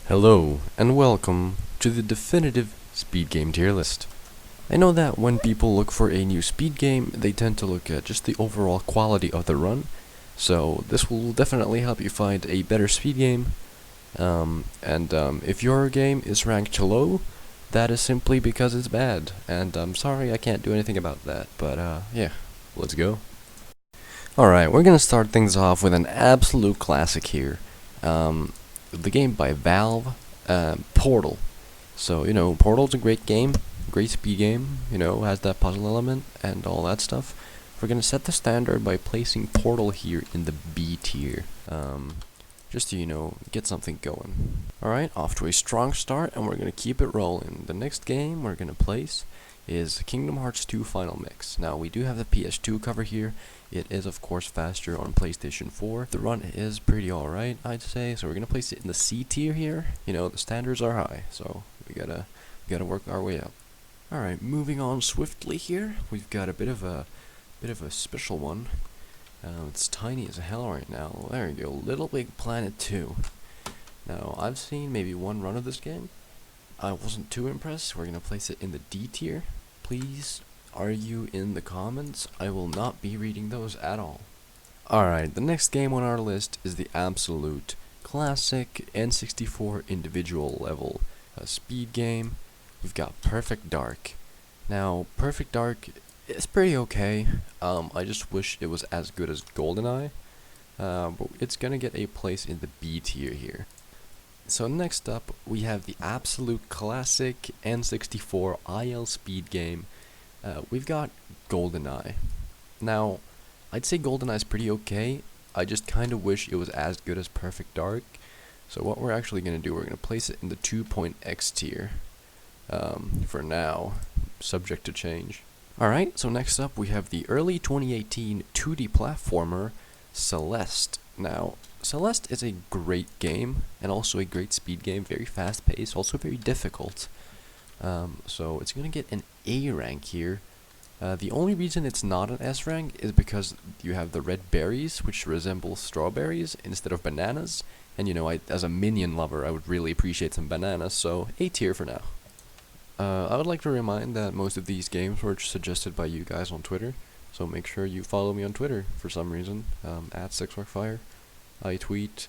Hello, and welcome to the definitive speed game tier list. I know that when people look for a new speed game, they tend to look at just the overall quality of the run, so this will definitely help you find a better speed game. If your game is ranked low, that is simply because it's bad, and I'm sorry I can't do anything about that, but yeah, let's go. Alright, we're gonna start things off with an absolute classic here. The game by Valve, Portal. So, Portal's a great game, great speed game, has that puzzle element and all that stuff. We're gonna set the standard by placing Portal here in the B tier, just to, get something going. Alright, off to a strong start, and we're gonna keep it rolling. The next game we're gonna place is Kingdom Hearts 2 Final Mix. Now, we do have the PS2 cover here. It is, of course, faster on PlayStation 4. The run is pretty alright, I'd say, so we're gonna place it in the C tier here. The standards are high, so we gotta work our way up. Alright, moving on swiftly here. We've got a bit of a special one. It's tiny as hell right now. There you go, Little Big Planet 2. Now, I've seen maybe one run of this game. I wasn't too impressed. We're gonna place it in the D tier. Please argue in the comments. I will not be reading those at all. Alright, the next game on our list is the absolute classic N64 individual level speed game. We've got Perfect Dark. Now, Perfect Dark is pretty okay. I just wish it was as good as GoldenEye. But it's gonna get a place in the B tier here. So next up, we have the absolute classic N64 IL speed game. We've got GoldenEye. Now, I'd say GoldenEye's pretty okay. I just kind of wish it was as good as Perfect Dark. So what we're actually going to do, we're going to place it in the 2.x tier. For now, subject to change. Alright, so next up we have the early 2018 2D platformer, Celeste. Now, Celeste is a great game, and also a great speed game, very fast paced, also very difficult. So it's gonna get an A rank here. The only reason it's not an S rank is because you have the red berries, which resemble strawberries instead of bananas. And as a minion lover, I would really appreciate some bananas, so A tier for now. I would like to remind that most of these games were suggested by you guys on Twitter, so make sure you follow me on Twitter for some reason, at @SexWarkFire. I tweet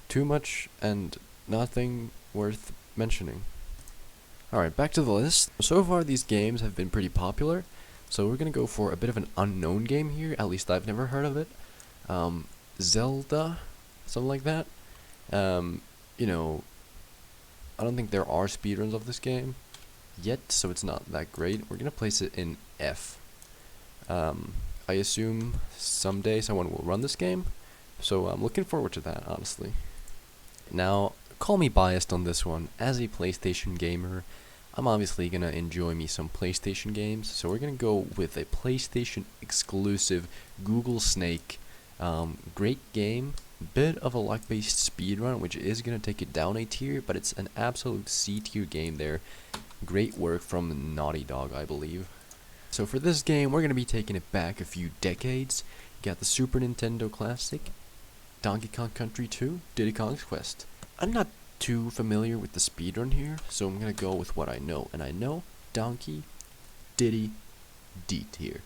too much and nothing worth mentioning. Alright, back to the list. So far these games have been pretty popular, so we're gonna go for a bit of an unknown game here, at least I've never heard of it. Zelda, something like that. I don't think there are speedruns of this game yet, so it's not that great. We're gonna place it in F. I assume someday someone will run this game, so I'm looking forward to that, honestly. Now, call me biased on this one. As a PlayStation gamer, I'm obviously gonna enjoy me some PlayStation games, so we're gonna go with a PlayStation exclusive Google Snake. Great game, bit of a luck-based speedrun, which is gonna take it down a tier, but it's an absolute C tier game there. Great work from Naughty Dog, I believe. So for this game, we're gonna be taking it back a few decades. Got the Super Nintendo Classic, Donkey Kong Country 2, Diddy Kong's Quest. I'm not too familiar with the speedrun here, so I'm gonna go with what I know. And I know Donkey, Diddy, D tier.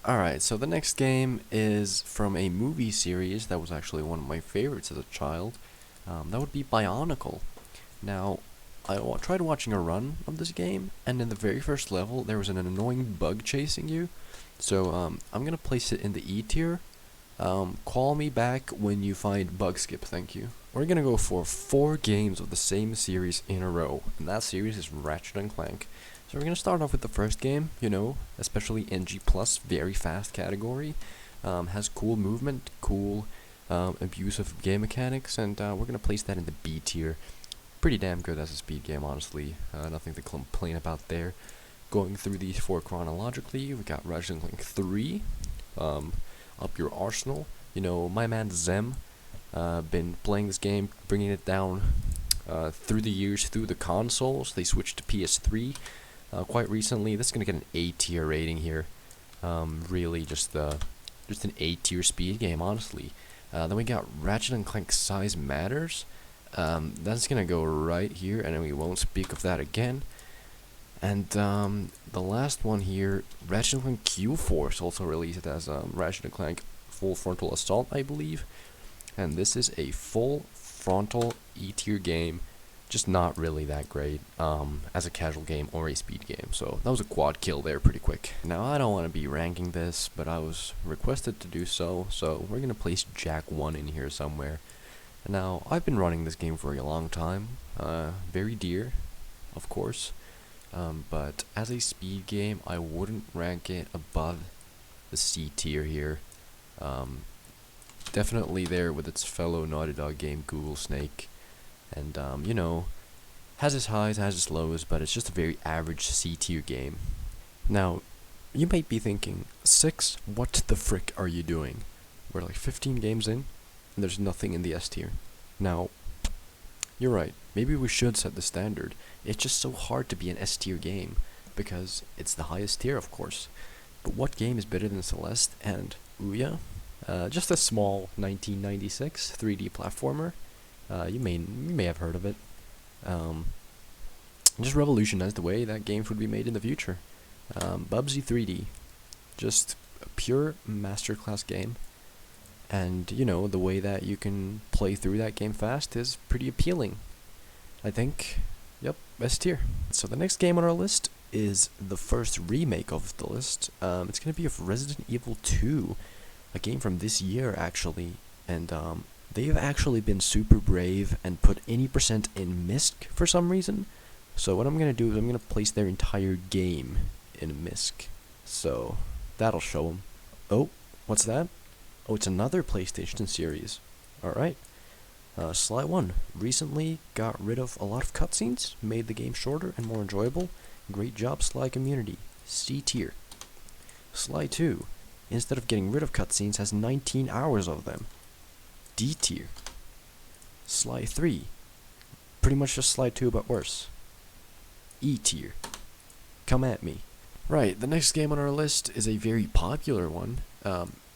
Alright, so the next game is from a movie series that was actually one of my favorites as a child. That would be Bionicle. Now, I tried watching a run of this game, and in the very first level, there was an annoying bug chasing you. So, I'm gonna place it in the E tier. Call me back when you find bug skip, thank you. We're gonna go for 4 games of the same series in a row, and that series is Ratchet & Clank. So we're gonna start off with the first game, especially NG+, very fast category. Has cool movement, cool abuse of game mechanics, and we're gonna place that in the B tier. Pretty damn good as a speed game, honestly. Nothing to complain about there. Going through these 4 chronologically, we got Ratchet & Clank 3, Up Your Arsenal. My man Zem, been playing this game, bringing it down through the years, through the consoles. They switched to PS3 quite recently. This is gonna get an A tier rating here. Really just an A tier speed game, honestly. Then we got Ratchet & Clank Size Matters. That's gonna go right here, and then we won't speak of that again. And the last one here, Ratchet & Clank Q-Force, also released as Ratchet & Clank Full Frontal Assault, I believe. And this is a full frontal E-tier game, just not really that great as a casual game or a speed game. So that was a quad kill there pretty quick. Now I don't want to be ranking this, but I was requested to do so, so we're gonna place Jack 1 in here somewhere. Now I've been running this game for a long time, very dear, of course, but as a speed game I wouldn't rank it above the C tier here. Definitely there with its fellow Naughty Dog game, Google Snake, and you know, has its highs, has its lows, but it's just a very average C tier game. Now, you might be thinking, 6, what the frick are you doing? We're like 15 games in, and there's nothing in the S tier. Now, you're right, maybe we should set the standard. It's just so hard to be an S tier game, because it's the highest tier, of course. But what game is better than Celeste and Ouya? Just a small 1996 3D platformer. You may have heard of it. Just revolutionized the way that games would be made in the future. Bubsy 3D, just a pure masterclass game. And you know, the way that you can play through that game fast is pretty appealing. I think, yep, S tier. So the next game on our list is the first remake of the list. It's gonna be of Resident Evil 2. A game from this year, actually, and they've actually been super brave and put any percent in MISC for some reason. So what I'm gonna do is I'm gonna place their entire game in MISC. So that'll show them. Oh, what's that? Oh, it's another PlayStation series. All right. Sly 1 recently got rid of a lot of cutscenes, made the game shorter and more enjoyable. Great job, Sly community. C tier. Sly 2. Instead of getting rid of cutscenes, has 19 hours of them. D tier. Sly 3. Pretty much just Sly 2 but worse. E tier. Come at me. Right, the next game on our list is a very popular one.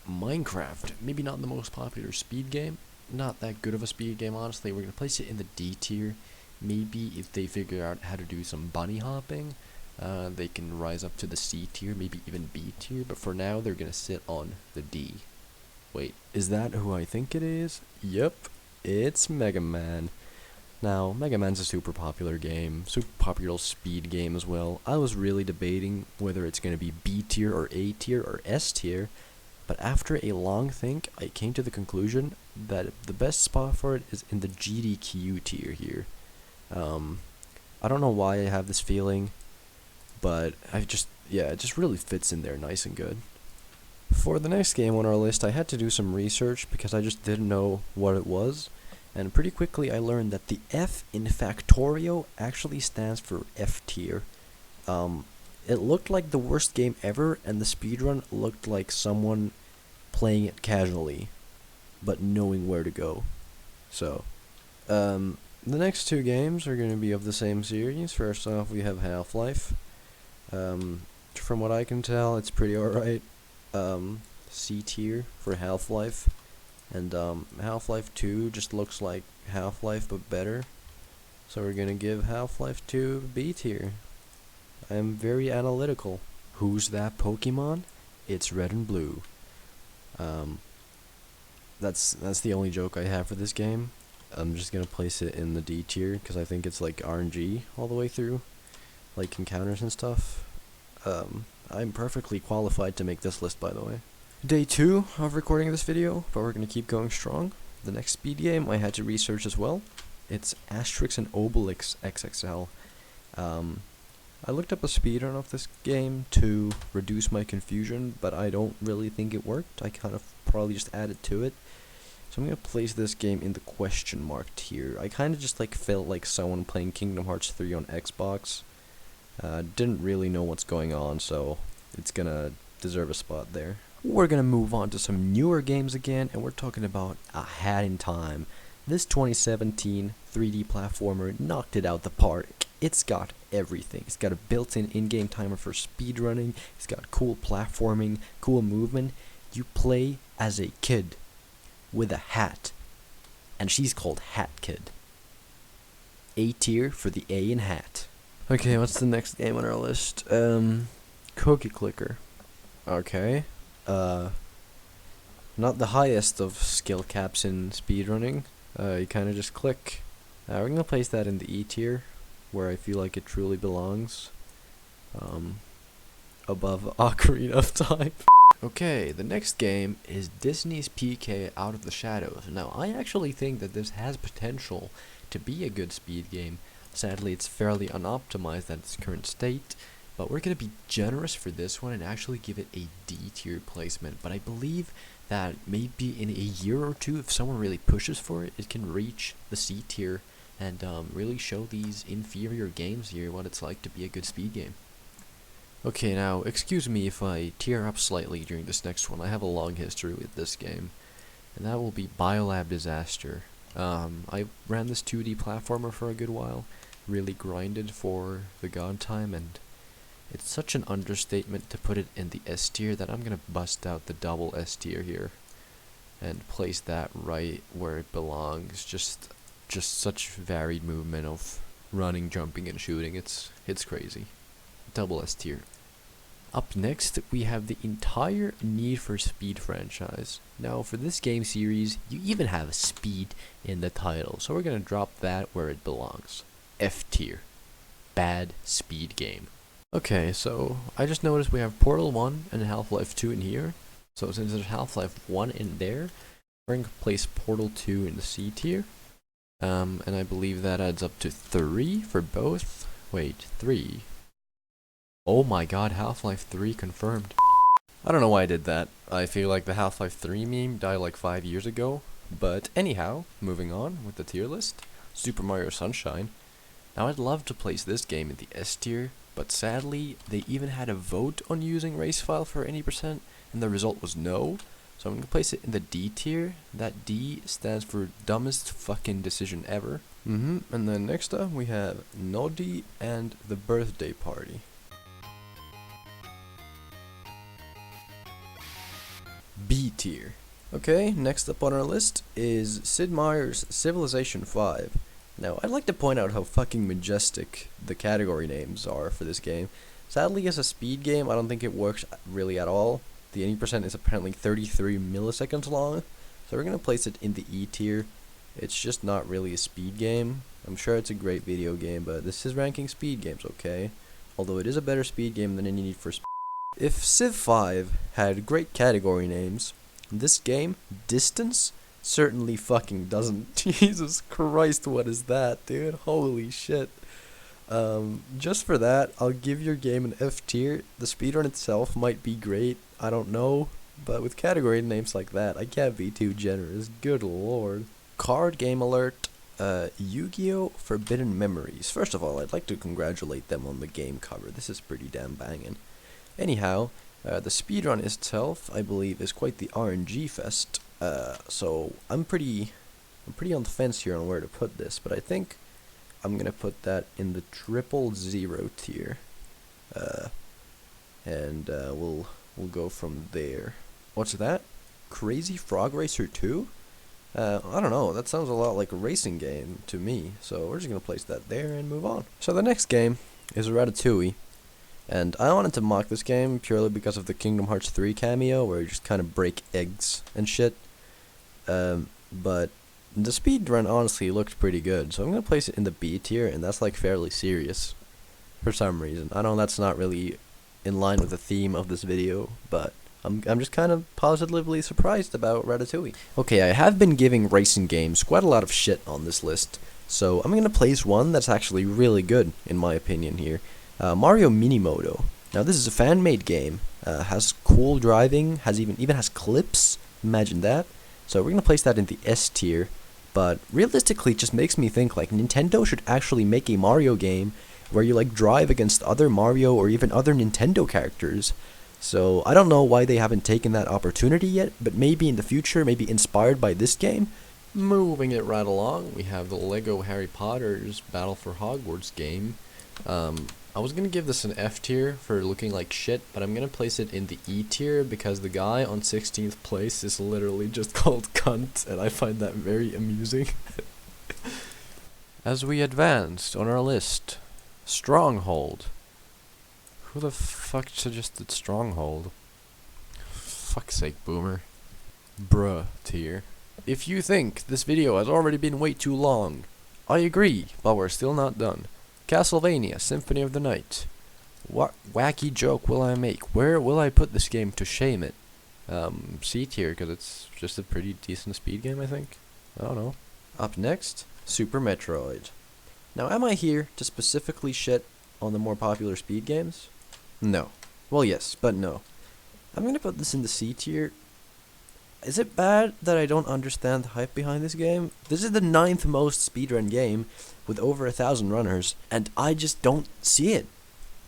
Minecraft. Maybe not the most popular speed game. Not that good of a speed game, honestly. We're going to place it in the D tier. Maybe if they figure out how to do some bunny hopping, they can rise up to the C tier, maybe even B tier, but for now they're gonna sit on the D. Wait, is that who I think it is? Yep, it's Mega Man. Now, Mega Man's a super popular game, super popular speed game as well. I was really debating whether it's gonna be B tier or A tier or S tier, but after a long think, I came to the conclusion that the best spot for it is in the GDQ tier here. I don't know why I have this feeling, but it just really fits in there nice and good. For the next game on our list, I had to do some research because I just didn't know what it was, and pretty quickly I learned that the F in Factorio actually stands for F tier. It looked like the worst game ever, and the speedrun looked like someone playing it casually, but knowing where to go. So, the next two games are going to be of the same series. First off, we have Half-Life. From what I can tell, it's pretty alright. C tier for Half-Life. And Half-Life 2 just looks like Half-Life but better. So we're gonna give Half-Life 2 B tier. I am very analytical. Who's that Pokemon? It's red and blue. That's the only joke I have for this game. I'm just gonna place it in the D tier because I think it's like RNG all the way through, like encounters and stuff. I'm perfectly qualified to make this list, by the way. Day 2 of recording this video, but we're gonna keep going strong. The next speed game I had to research as well. It's Asterix and Obelix XXL. I looked up a speedrun of this game to reduce my confusion, but I don't really think it worked. I kind of probably just added to it. So I'm gonna place this game in the question mark tier. I kind of just felt like someone playing Kingdom Hearts 3 on Xbox. Didn't really know what's going on, so it's gonna deserve a spot there. We're gonna move on to some newer games again, and we're talking about A Hat in Time. This 2017 3D platformer knocked it out the park. It's got everything. It's got a built-in in-game timer for speedrunning. It's got cool platforming, cool movement. You play as a kid with a hat, and she's called Hat Kid. A tier for the A in hat. Okay, what's the next game on our list? Cookie Clicker. Okay. Not the highest of skill caps in speedrunning. You kind of just click. We're gonna place that in the E tier, where I feel like it truly belongs. Above Ocarina of Time. Okay, the next game is Disney's PK Out of the Shadows. Now, I actually think that this has potential to be a good speed game. Sadly, it's fairly unoptimized at its current state, but we're going to be generous for this one and actually give it a D tier placement. But I believe that maybe in a year or two, if someone really pushes for it, it can reach the C tier and really show these inferior games here what it's like to be a good speed game. Okay, now, excuse me if I tear up slightly during this next one. I have a long history with this game, and that will be Biolab Disaster. I ran this 2D platformer for a good while, really grinded for the god time, and it's such an understatement to put it in the S tier that I'm gonna bust out the double S tier here and place that right where it belongs. Just such varied movement of running, jumping, and shooting. It's crazy. Double S tier. Up next, we have the entire Need for Speed franchise. Now, for this game series, you even have speed in the title, so we're gonna drop that where it belongs. F tier. Bad speed game. Okay, so I just noticed we have Portal 1 and Half-Life 2 in here. So since there's Half-Life 1 in there, we're gonna place Portal 2 in the C tier. And I believe that adds up to 3 for both. Wait, 3. Oh my god, Half-Life 3 confirmed. I don't know why I did that. I feel like the Half-Life 3 meme died like 5 years ago. But anyhow, moving on with the tier list. Super Mario Sunshine. Now I'd love to place this game in the S tier, but sadly, they even had a vote on using race file for any %, and the result was no. So I'm gonna place it in the D tier. That D stands for dumbest fucking decision ever. And then next up we have Noddy and the Birthday Party. B tier. Okay, next up on our list is Sid Meier's Civilization 5. Now, I'd like to point out how fucking majestic the category names are for this game. Sadly, as a speed game, I don't think it works really at all. The 80% is apparently 33 milliseconds long, so we're gonna place it in the E tier. It's just not really a speed game. I'm sure it's a great video game, but this is ranking speed games, okay? Although it is a better speed game than any Need for Speed. If Civ 5 had great category names, this game, Distance, certainly fucking doesn't. Jesus Christ, what is that, dude? Holy shit. Just for that, I'll give your game an F tier. The speedrun itself might be great, I don't know, but with category names like that, I can't be too generous. Good lord. Card game alert. Yu-Gi-Oh! Forbidden Memories. First of all, I'd like to congratulate them on the game cover. This is pretty damn banging. Anyhow, the speedrun itself, I believe, is quite the RNG fest. So I'm pretty on the fence here on where to put this, but I think I'm gonna put that in the 000 tier. And we'll go from there. What's that? Crazy Frog Racer 2? I don't know, that sounds a lot like a racing game to me, so we're just gonna place that there and move on. So the next game is Ratatouille. And I wanted to mock this game purely because of the Kingdom Hearts 3 cameo, where you just kind of break eggs and shit. But the speedrun honestly looked pretty good, so I'm gonna place it in the B tier, and that's like fairly serious for some reason. I know that's not really in line with the theme of this video, but I'm just kind of positively surprised about Ratatouille. Okay, I have been giving racing games quite a lot of shit on this list, so I'm gonna place one that's actually really good in my opinion here. Mario Minimoto. Now this is a fan-made game, has cool driving, even has clips, imagine that. So we're gonna place that in the S tier, but realistically it just makes me think like Nintendo should actually make a Mario game where you like drive against other Mario or even other Nintendo characters. So I don't know why they haven't taken that opportunity yet, but maybe in the future, maybe inspired by this game. Moving it right along, we have the Lego Harry Potter's Battle for Hogwarts game. I was gonna give this an F tier for looking like shit, but I'm gonna place it in the E tier because the guy on 16th place is literally just called Cunt, and I find that very amusing. As we advanced on our list, Stronghold. Who the fuck suggested Stronghold? Fuck's sake, boomer. Bruh tier. If you think this video has already been way too long, I agree, but we're still not done. Castlevania Symphony of the Night. What wacky joke will I make? Where will I put this game to shame it? C tier, because it's just a pretty decent speed game, I think. I don't know. Up next, Super Metroid. Now, am I here to specifically shit on the more popular speed games? No. Well, yes, but no. I'm gonna put this in the C tier. Is it bad that I don't understand the hype behind this game? This is the 9th most speedrun game with over 1,000 runners, and I just don't see it.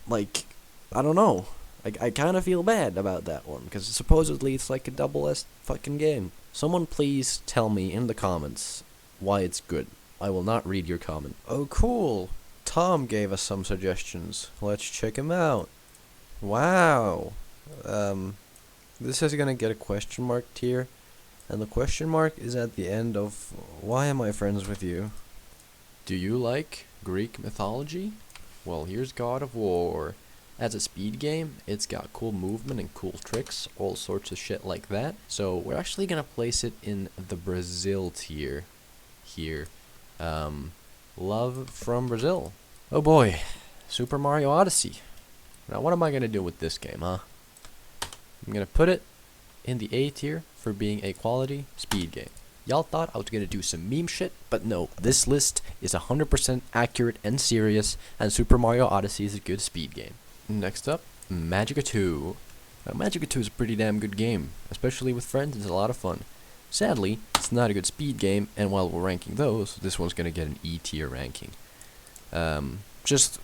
Like, I don't know. I kind of feel bad about that one, because supposedly it's like a double S fucking game. Someone please tell me in the comments why it's good. I will not read your comment. Oh, cool. Tom gave us some suggestions. Let's check him out. Wow. This is gonna get a question mark tier, and the question mark is at the end of why am I friends with you? Do you like Greek mythology? Well, here's God of War. As a speed game, it's got cool movement and cool tricks, all sorts of shit like that. So we're actually gonna place it in the Brazil tier here. Love from Brazil. Oh boy, Super Mario Odyssey. Now what am I gonna do with this game, huh? I'm gonna put it in the A tier for being a quality speed game. Y'all thought I was gonna do some meme shit, but no, this list is 100% accurate and serious, and Super Mario Odyssey is a good speed game. Next up, Magica 2. Now, Magica 2 is a pretty damn good game, especially with friends. It's a lot of fun. Sadly, it's not a good speed game, and while we're ranking those, this one's gonna get an E tier ranking. Just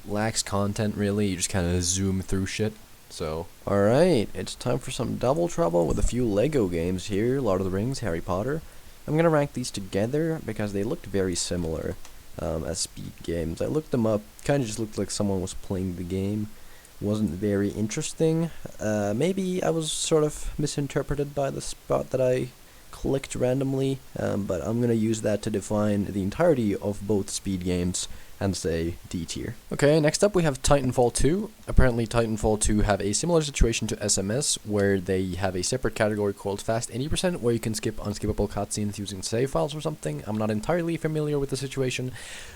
lacks content, really. You just kind of zoom through shit. So, alright, it's time for some double trouble with a few Lego games here. Lord of the Rings, Harry Potter. I'm gonna rank these together because they looked very similar as speed games. I looked them up, kind of just looked like someone was playing the game. Wasn't very interesting. Maybe I was sort of misinterpreted by the spot that I clicked randomly, but I'm gonna use that to define the entirety of both speed games and say D tier. Okay, next up we have Titanfall 2. Apparently Titanfall 2 have a similar situation to SMS, where they have a separate category called Fast 80%, where you can skip unskippable cutscenes using save files or something. I'm not entirely familiar with the situation,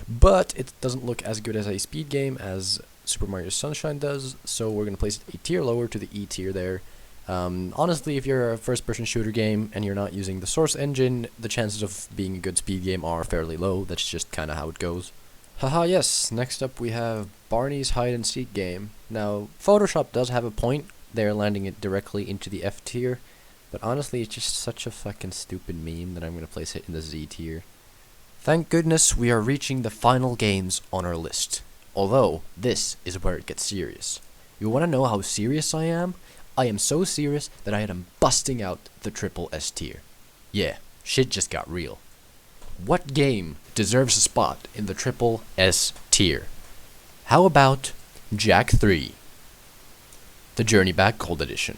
but it doesn't look as good as a speed game as Super Mario Sunshine does, so we're going to place it a tier lower to the E tier there. Honestly, if you're a first-person shooter game and you're not using the source engine, the chances of being a good speed game are fairly low. That's just kind of how it goes. Haha, yes, next up we have Barney's hide-and-seek game. Now, Photoshop does have a point. They're landing it directly into the F tier, but honestly, it's just such a fucking stupid meme that I'm going to place it in the Z tier. Thank goodness we are reaching the final games on our list. Although, this is where it gets serious. You want to know how serious I am? I am so serious that I am busting out the triple S tier. Yeah, shit just got real. What game deserves a spot in the triple S tier? How about Jak 3? The Journey Back Gold Edition.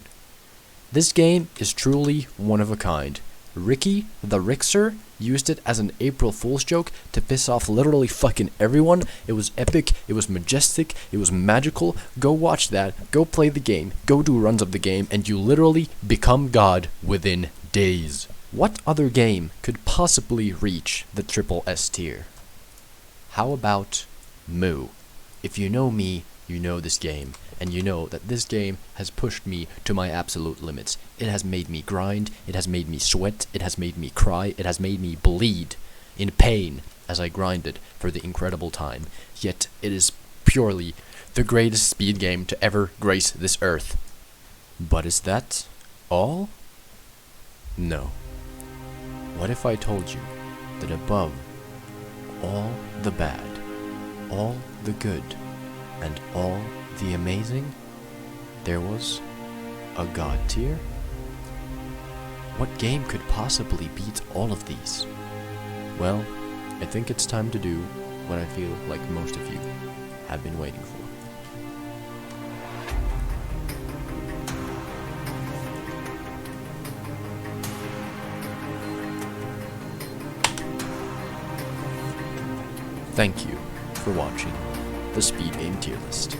This game is truly one of a kind. Ricky, the Rixer, used it as an April Fool's joke to piss off literally fucking everyone. It was epic, it was majestic, it was magical. Go watch that, go play the game, go do runs of the game, and you literally become God within days. What other game could possibly reach the triple S tier? How about Moo? If you know me, you know this game, and you know that this game has pushed me to my absolute limits. It has made me grind, it has made me sweat, it has made me cry, it has made me bleed in pain as I grinded for the incredible time. Yet it is purely the greatest speed game to ever grace this earth. But is that all? No. What if I told you that above all the bad, all the good, and all the amazing, there was a God tier? What game could possibly beat all of these? Well, I think it's time to do what I feel like most of you have been waiting for. Thank you for watching the Speed Game Tier List.